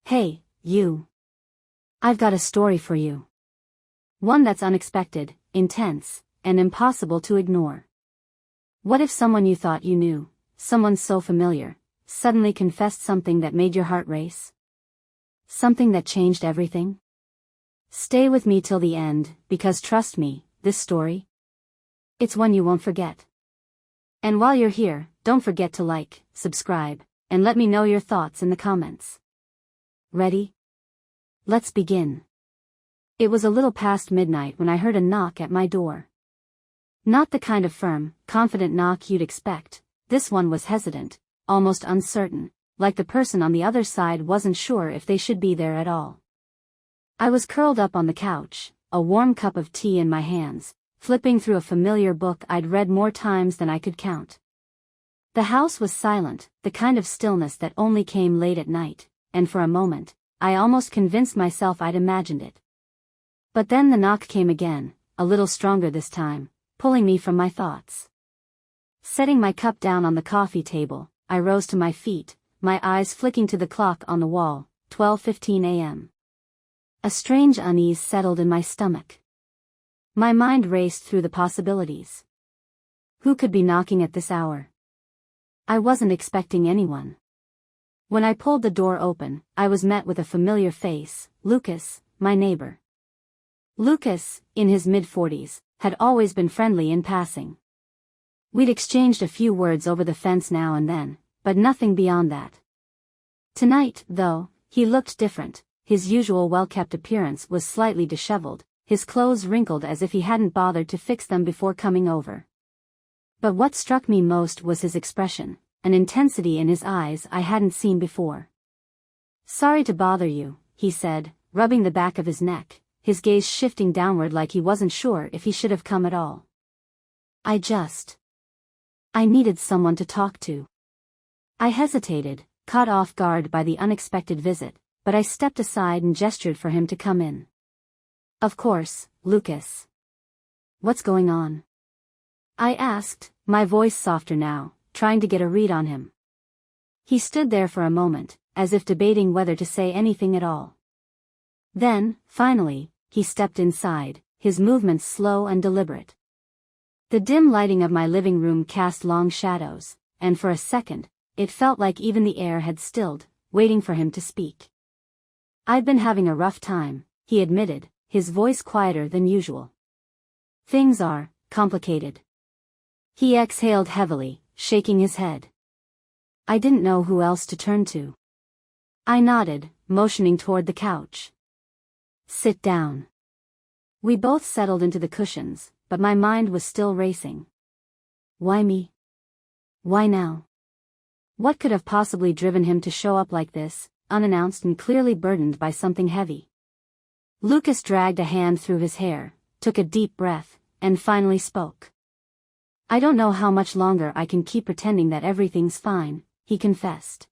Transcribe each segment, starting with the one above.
Hey, you. I've got a story for you. One that's unexpected, intense, and impossible to ignore. What if someone you thought you knew, someone so familiar, suddenly confessed something that made your heart race? Something that changed everything? Stay with me till the end, because trust me, this story, it's one you won't forget. And while you're here, don't forget to like, subscribe, and let me know your thoughts in the comments. Ready? Let's begin. It was a little past midnight when I heard a knock at my door. Not the kind of firm, confident knock you'd expect. This one was hesitant, almost uncertain, like the person on the other side wasn't sure if they should be there at all. I was curled up on the couch, a warm cup of tea in my hands, flipping through a familiar book I'd read more times than I could count. The house was silent, the kind of stillness that only came late at night, and for a moment, I almost convinced myself I'd imagined it. But then the knock came again, a little stronger this time, pulling me from my thoughts. Setting my cup down on the coffee table, I rose to my feet, my eyes flicking to the clock on the wall, 12:15 a.m. A strange unease settled in my stomach. My mind raced through the possibilities. Who could be knocking at this hour? I wasn't expecting anyone. When I pulled the door open, I was met with a familiar face, Lucas, my neighbor. Lucas, in his mid-40s, had always been friendly in passing. We'd exchanged a few words over the fence now and then, but nothing beyond that. Tonight, though, he looked different. His usual well-kept appearance was slightly disheveled, his clothes wrinkled as if he hadn't bothered to fix them before coming over. But what struck me most was his expression, an intensity in his eyes I hadn't seen before. "Sorry to bother you," he said, rubbing the back of his neck, his gaze shifting downward like he wasn't sure if he should have come at all. I needed someone to talk to." I hesitated, caught off guard by the unexpected visit, but I stepped aside and gestured for him to come in. "Of course, Lucas. What's going on?" I asked, my voice softer now, trying to get a read on him. He stood there for a moment, as if debating whether to say anything at all. Then, finally, he stepped inside, his movements slow and deliberate. The dim lighting of my living room cast long shadows, and for a second, it felt like even the air had stilled, waiting for him to speak. "I've been having a rough time," he admitted, his voice quieter than usual. "Things are complicated." He exhaled heavily, shaking his head. I didn't know who else to turn to. I nodded, motioning toward the couch. "Sit down." We both settled into the cushions, but my mind was still racing. Why me? Why now? What could have possibly driven him to show up like this, unannounced and clearly burdened by something heavy? Lucas dragged a hand through his hair, took a deep breath, and finally spoke. "I don't know how much longer I can keep pretending that everything's fine," he confessed.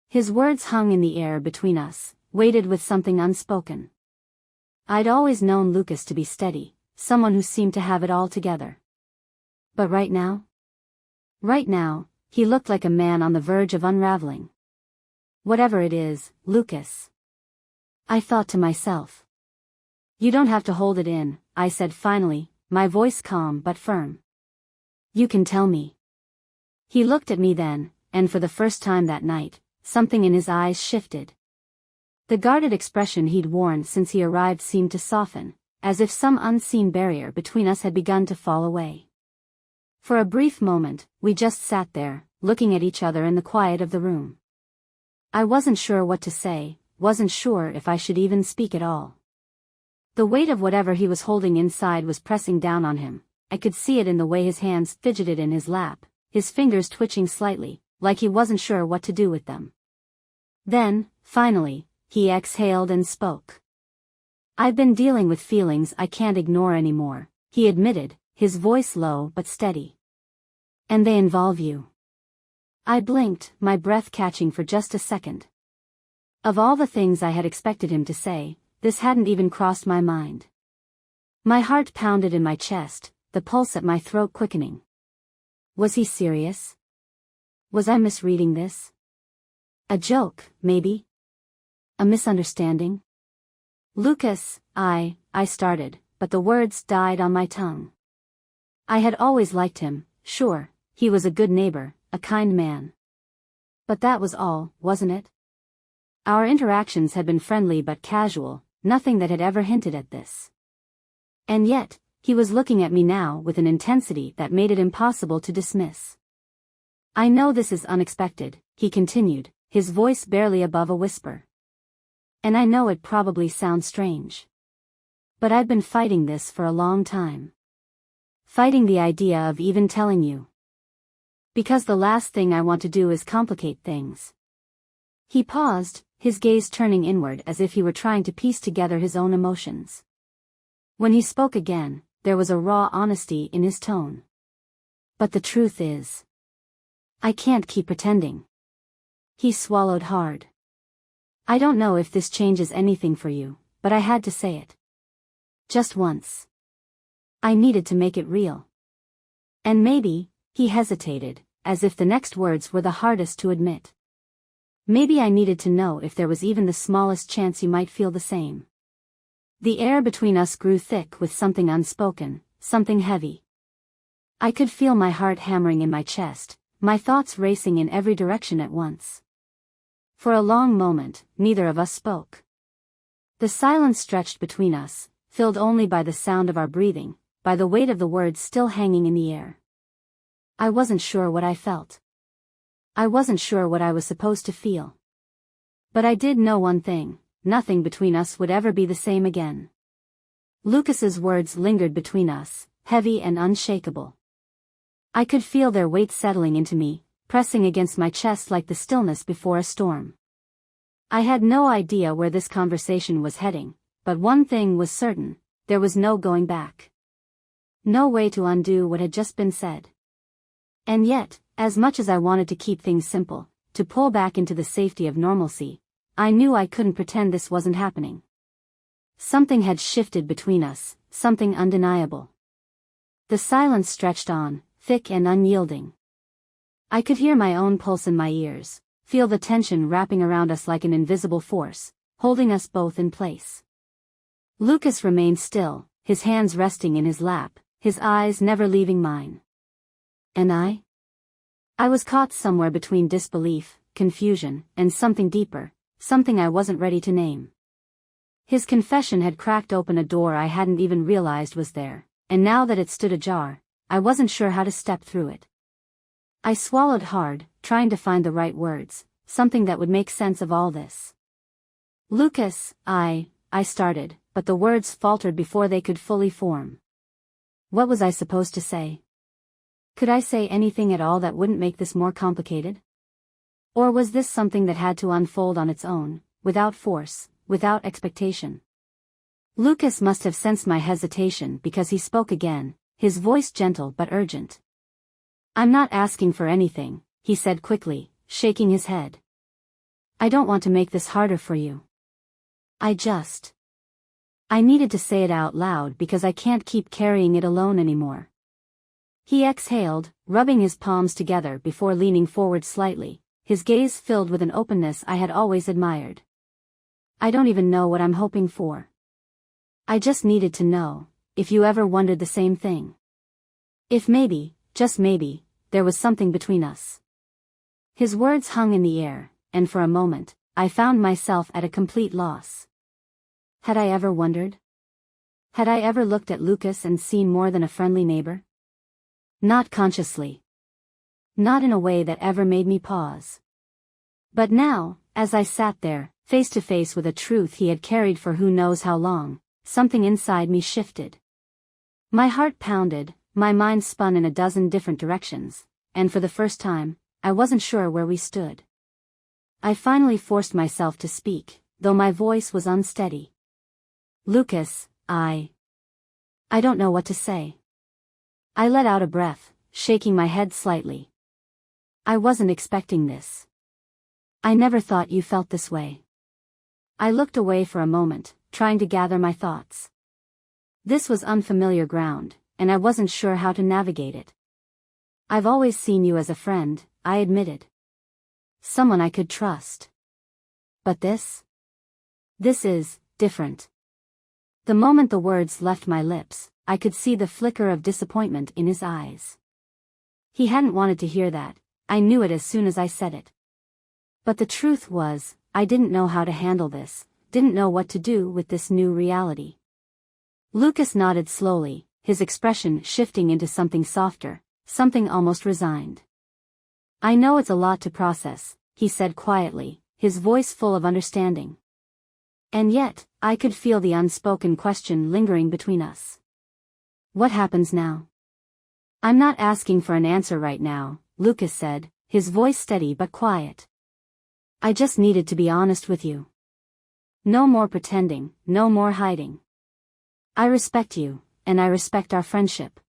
His words hung in the air between us, weighted with something unspoken. I'd always known Lucas to be steady, someone who seemed to have it all together. But right now? Right now, he looked like a man on the verge of unraveling. "Whatever it is, Lucas," I thought to myself. "You don't have to hold it in," I said finally, my voice calm but firm. "You can tell me." He looked at me then, and for the first time that night, something in his eyes shifted. The guarded expression he'd worn since he arrived seemed to soften, as if some unseen barrier between us had begun to fall away. For a brief moment, we just sat there, looking at each other in the quiet of the room. I wasn't sure what to say, wasn't sure if I should even speak at all. The weight of whatever he was holding inside was pressing down on him. I could see it in the way his hands fidgeted in his lap, his fingers twitching slightly, like he wasn't sure what to do with them. Then, finally, he exhaled and spoke. "I've been dealing with feelings I can't ignore anymore," he admitted, his voice low but steady. "And they involve you." I blinked, my breath catching for just a second. Of all the things I had expected him to say, this hadn't even crossed my mind. My heart pounded in my chest, the pulse at my throat quickening. Was he serious? Was I misreading this? A joke, maybe? A misunderstanding? Lucas, I started, but the words died on my tongue. I had always liked him, sure, he was a good neighbor, a kind man. But that was all, wasn't it? Our interactions had been friendly but casual, nothing that had ever hinted at this. And yet, he was looking at me now with an intensity that made it impossible to dismiss. I know this is unexpected, he continued, his voice barely above a whisper. And I know it probably sounds strange. But I've been fighting this for a long time. Fighting the idea of even telling you. Because the last thing I want to do is complicate things. He paused, his gaze turning inward as if he were trying to piece together his own emotions. When he spoke again, there was a raw honesty in his tone. But the truth is, I can't keep pretending. He swallowed hard. I don't know if this changes anything for you, but I had to say it. Just once. I needed to make it real. And maybe, he hesitated, as if the next words were the hardest to admit. Maybe I needed to know if there was even the smallest chance you might feel the same. The air between us grew thick with something unspoken, something heavy. I could feel my heart hammering in my chest, my thoughts racing in every direction at once. For a long moment, neither of us spoke. The silence stretched between us, filled only by the sound of our breathing, by the weight of the words still hanging in the air. I wasn't sure what I felt. I wasn't sure what I was supposed to feel. But I did know one thing, nothing between us would ever be the same again. Lucas's words lingered between us, heavy and unshakable. I could feel their weight settling into me, pressing against my chest like the stillness before a storm. I had no idea where this conversation was heading, but one thing was certain, there was no going back. No way to undo what had just been said. And yet, as much as I wanted to keep things simple, to pull back into the safety of normalcy, I knew I couldn't pretend this wasn't happening. Something had shifted between us, something undeniable. The silence stretched on, thick and unyielding. I could hear my own pulse in my ears, feel the tension wrapping around us like an invisible force, holding us both in place. Lucas remained still, his hands resting in his lap, his eyes never leaving mine. And I was caught somewhere between disbelief, confusion, and something deeper, something I wasn't ready to name. His confession had cracked open a door I hadn't even realized was there, and now that it stood ajar, I wasn't sure how to step through it. I swallowed hard, trying to find the right words, something that would make sense of all this. Lucas, I started, but the words faltered before they could fully form. What was I supposed to say? Could I say anything at all that wouldn't make this more complicated? Or was this something that had to unfold on its own, without force, without expectation? Lucas must have sensed my hesitation because he spoke again, his voice gentle but urgent. I'm not asking for anything, he said quickly, shaking his head. I don't want to make this harder for you. I needed to say it out loud because I can't keep carrying it alone anymore. He exhaled, rubbing his palms together before leaning forward slightly, his gaze filled with an openness I had always admired. I don't even know what I'm hoping for. I just needed to know, if you ever wondered the same thing. If maybe, just maybe, there was something between us. His words hung in the air, and for a moment, I found myself at a complete loss. Had I ever wondered? Had I ever looked at Lucas and seen more than a friendly neighbor? Not consciously. Not in a way that ever made me pause. But now, as I sat there, face to face with a truth he had carried for who knows how long, something inside me shifted. My heart pounded, my mind spun in a dozen different directions, and for the first time, I wasn't sure where we stood. I finally forced myself to speak, though my voice was unsteady. Lucas, I don't know what to say. I let out a breath, shaking my head slightly. I wasn't expecting this. I never thought you felt this way. I looked away for a moment, trying to gather my thoughts. This was unfamiliar ground, and I wasn't sure how to navigate it. I've always seen you as a friend, I admitted. Someone I could trust. But this? This is different. The moment the words left my lips, I could see the flicker of disappointment in his eyes. He hadn't wanted to hear that. I knew it as soon as I said it. But the truth was, I didn't know how to handle this, didn't know what to do with this new reality. Lucas nodded slowly, his expression shifting into something softer, something almost resigned. I know it's a lot to process, he said quietly, his voice full of understanding. And yet, I could feel the unspoken question lingering between us. What happens now? I'm not asking for an answer right now, Lucas said, his voice steady but quiet. I just needed to be honest with you. No more pretending, no more hiding. I respect you, and I respect our friendship.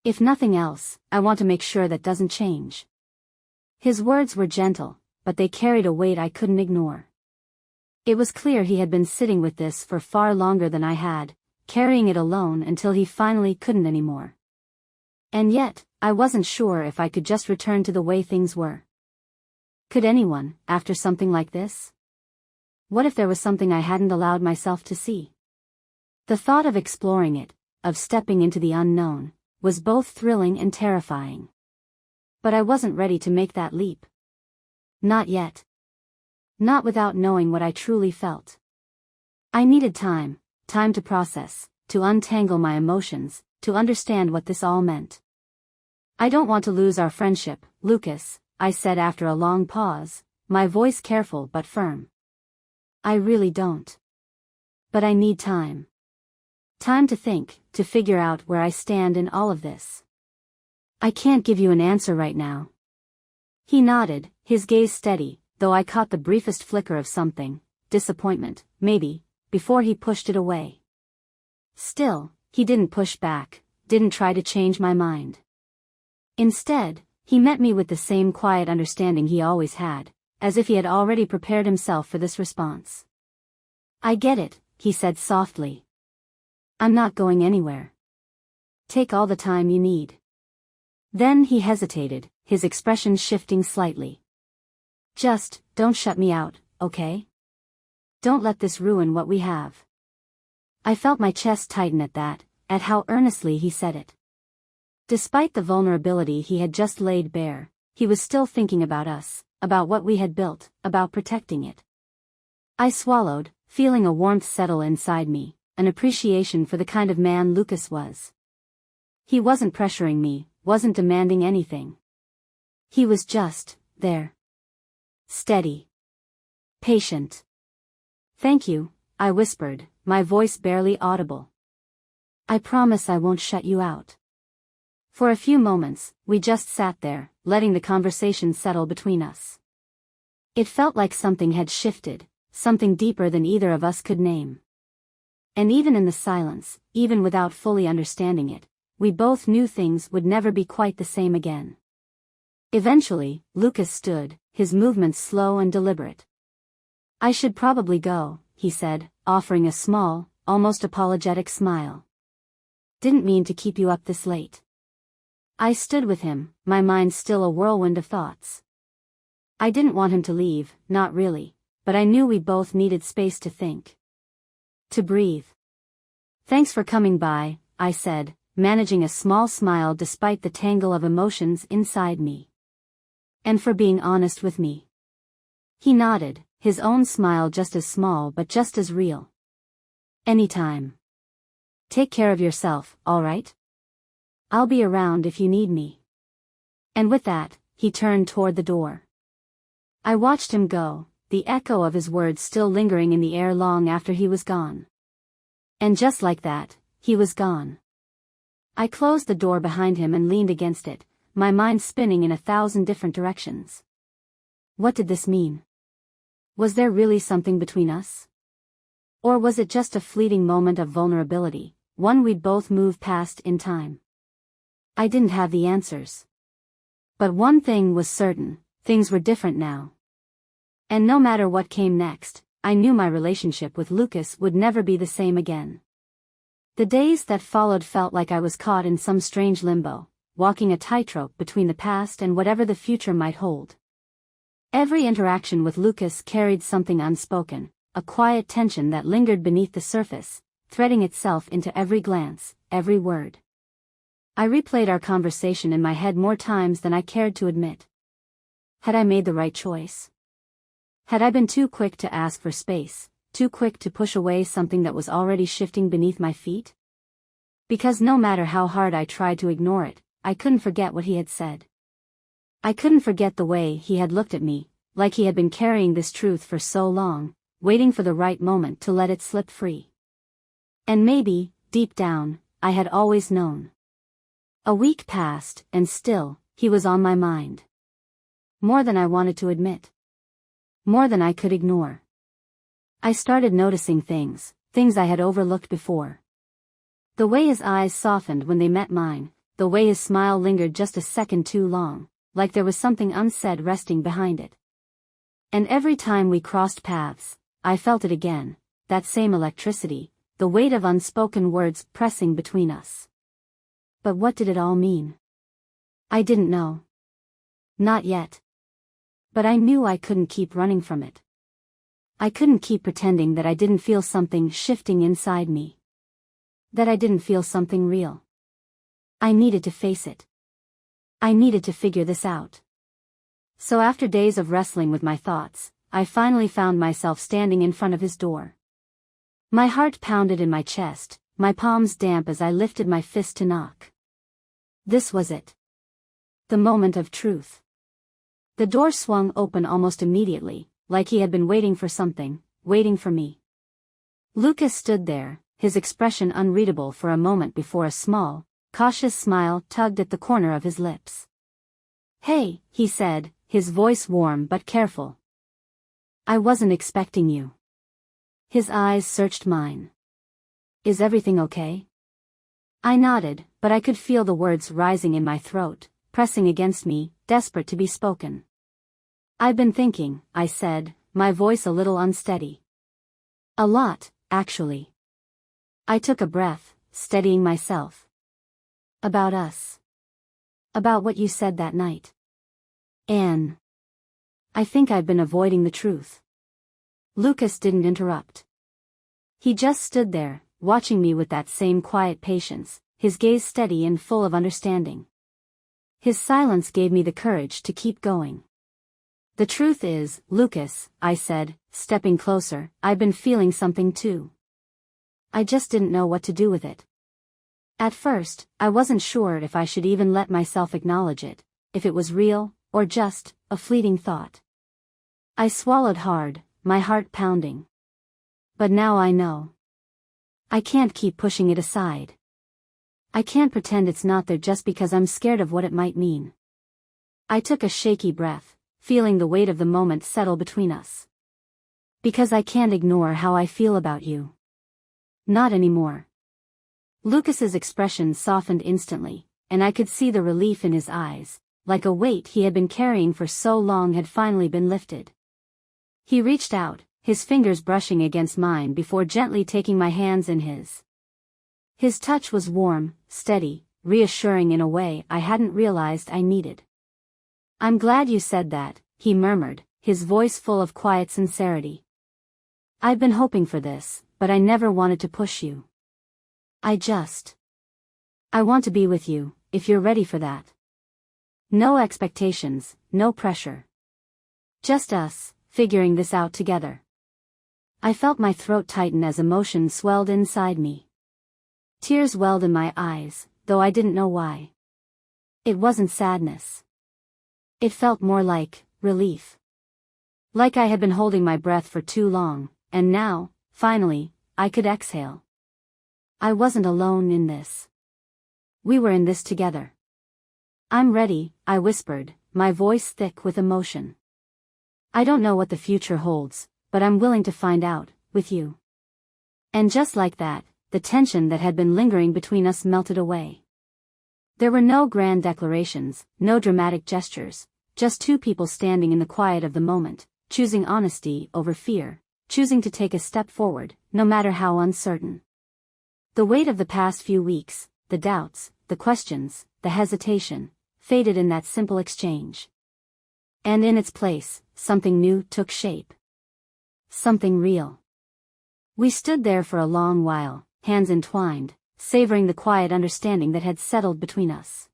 If nothing else, I want to make sure that doesn't change. His words were gentle, but they carried a weight I couldn't ignore. It was clear he had been sitting with this for far longer than I had, carrying it alone until he finally couldn't anymore. And yet, I wasn't sure if I could just return to the way things were. Could anyone, after something like this? What if there was something I hadn't allowed myself to see? The thought of exploring it, of stepping into the unknown, was both thrilling and terrifying. But I wasn't ready to make that leap. Not yet. Not without knowing what I truly felt. I needed time to process, to untangle my emotions, to understand what this all meant. I don't want to lose our friendship, Lucas, I said after a long pause, my voice careful but firm. I really don't. But I need time. Time to think, to figure out where I stand in all of this. I can't give you an answer right now. He nodded, his gaze steady, though I caught the briefest flicker of something, disappointment, maybe, before he pushed it away. Still, he didn't push back, didn't try to change my mind. Instead, he met me with the same quiet understanding he always had, as if he had already prepared himself for this response. I get it, he said softly. I'm not going anywhere. Take all the time you need. Then he hesitated, his expression shifting slightly. Just, don't shut me out, okay? Don't let this ruin what we have. I felt my chest tighten at that, at how earnestly he said it. Despite the vulnerability he had just laid bare, he was still thinking about us, about what we had built, about protecting it. I swallowed, feeling a warmth settle inside me, an appreciation for the kind of man Lucas was. He wasn't pressuring me, wasn't demanding anything. He was just there. Steady. Patient. Thank you, I whispered, my voice barely audible. I promise I won't shut you out. For a few moments, we just sat there, letting the conversation settle between us. It felt like something had shifted, something deeper than either of us could name. And even in the silence, even without fully understanding it, we both knew things would never be quite the same again. Eventually, Lucas stood, his movements slow and deliberate. I should probably go, he said, offering a small, almost apologetic smile. Didn't mean to keep you up this late. I stood with him, my mind still a whirlwind of thoughts. I didn't want him to leave, not really, but I knew we both needed space to think. To breathe. Thanks for coming by, I said, managing a small smile despite the tangle of emotions inside me. And for being honest with me. He nodded, his own smile just as small but just as real. Anytime. Take care of yourself, all right? I'll be around if you need me. And with that, he turned toward the door. I watched him go, the echo of his words still lingering in the air long after he was gone. And just like that, he was gone. I closed the door behind him and leaned against it, my mind spinning in 1,000 different directions. What did this mean? Was there really something between us? Or was it just a fleeting moment of vulnerability, one we'd both move past in time? I didn't have the answers. But one thing was certain, things were different now. And no matter what came next, I knew my relationship with Lucas would never be the same again. The days that followed felt like I was caught in some strange limbo, walking a tightrope between the past and whatever the future might hold. Every interaction with Lucas carried something unspoken, a quiet tension that lingered beneath the surface, threading itself into every glance, every word. I replayed our conversation in my head more times than I cared to admit. Had I made the right choice? Had I been too quick to ask for space, too quick to push away something that was already shifting beneath my feet? Because no matter how hard I tried to ignore it, I couldn't forget what he had said. I couldn't forget the way he had looked at me, like he had been carrying this truth for so long, waiting for the right moment to let it slip free. And maybe, deep down, I had always known. A week passed, and still, he was on my mind. More than I wanted to admit. More than I could ignore. I started noticing things I had overlooked before. The way his eyes softened when they met mine, the way his smile lingered just a second too long, like there was something unsaid resting behind it. And every time we crossed paths, I felt it again, that same electricity, the weight of unspoken words pressing between us. But what did it all mean? I didn't know. Not yet. But I knew I couldn't keep running from it. I couldn't keep pretending that I didn't feel something shifting inside me. That I didn't feel something real. I needed to face it. I needed to figure this out. So after days of wrestling with my thoughts, I finally found myself standing in front of his door. My heart pounded in my chest, my palms damp as I lifted my fist to knock. This was it. The moment of truth. The door swung open almost immediately, like he had been waiting for something, waiting for me. Lucas stood there, his expression unreadable for a moment before a small, cautious smile tugged at the corner of his lips. "Hey," he said, his voice warm but careful. "I wasn't expecting you." His eyes searched mine. "Is everything okay?" I nodded, but I could feel the words rising in my throat, pressing against me, desperate to be spoken. "I've been thinking," I said, my voice a little unsteady. "A lot, actually." I took a breath, steadying myself. "About us. About what you said that night. Anne." I think I'd been avoiding the truth. Lucas didn't interrupt. He just stood there, watching me with that same quiet patience, his gaze steady and full of understanding. His silence gave me the courage to keep going. "The truth is, Lucas," I said, stepping closer, "I've been feeling something too. I just didn't know what to do with it. At first, I wasn't sure if I should even let myself acknowledge it, if it was real, or just a fleeting thought." I swallowed hard, my heart pounding. But now I know. I can't keep pushing it aside. I can't pretend it's not there just because I'm scared of what it might mean. I took a shaky breath, feeling the weight of the moment settle between us. Because I can't ignore how I feel about you. Not anymore. Lucas's expression softened instantly, and I could see the relief in his eyes, like a weight he had been carrying for so long had finally been lifted. He reached out, his fingers brushing against mine before gently taking my hands in his. His touch was warm, steady, reassuring in a way I hadn't realized I needed. "I'm glad you said that," he murmured, his voice full of quiet sincerity. "I've been hoping for this, but I never wanted to push you. I want to be with you, if you're ready for that. No expectations, no pressure. Just us, figuring this out together." I felt my throat tighten as emotion swelled inside me. Tears welled in my eyes, though I didn't know why. It wasn't sadness. It felt more like relief. Like I had been holding my breath for too long, and now, finally, I could exhale. I wasn't alone in this. We were in this together. "I'm ready," I whispered, my voice thick with emotion. "I don't know what the future holds, but I'm willing to find out, with you." And just like that, the tension that had been lingering between us melted away. There were no grand declarations, no dramatic gestures, just two people standing in the quiet of the moment, choosing honesty over fear, choosing to take a step forward, no matter how uncertain. The weight of the past few weeks, the doubts, the questions, the hesitation, faded in that simple exchange. And in its place, something new took shape. Something real. We stood there for a long while, hands entwined, savoring the quiet understanding that had settled between us.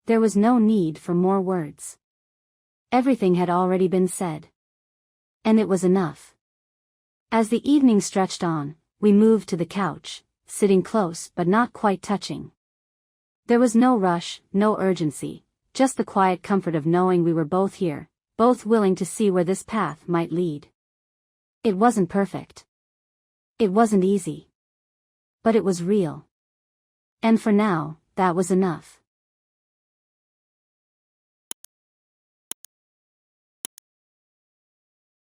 There was no need for more words. Everything had already been said. And it was enough. As the evening stretched on, we moved to the couch, sitting close but not quite touching. There was no rush, no urgency, just the quiet comfort of knowing we were both here, both willing to see where this path might lead. It wasn't perfect. It wasn't easy. But it was real. And for now, that was enough.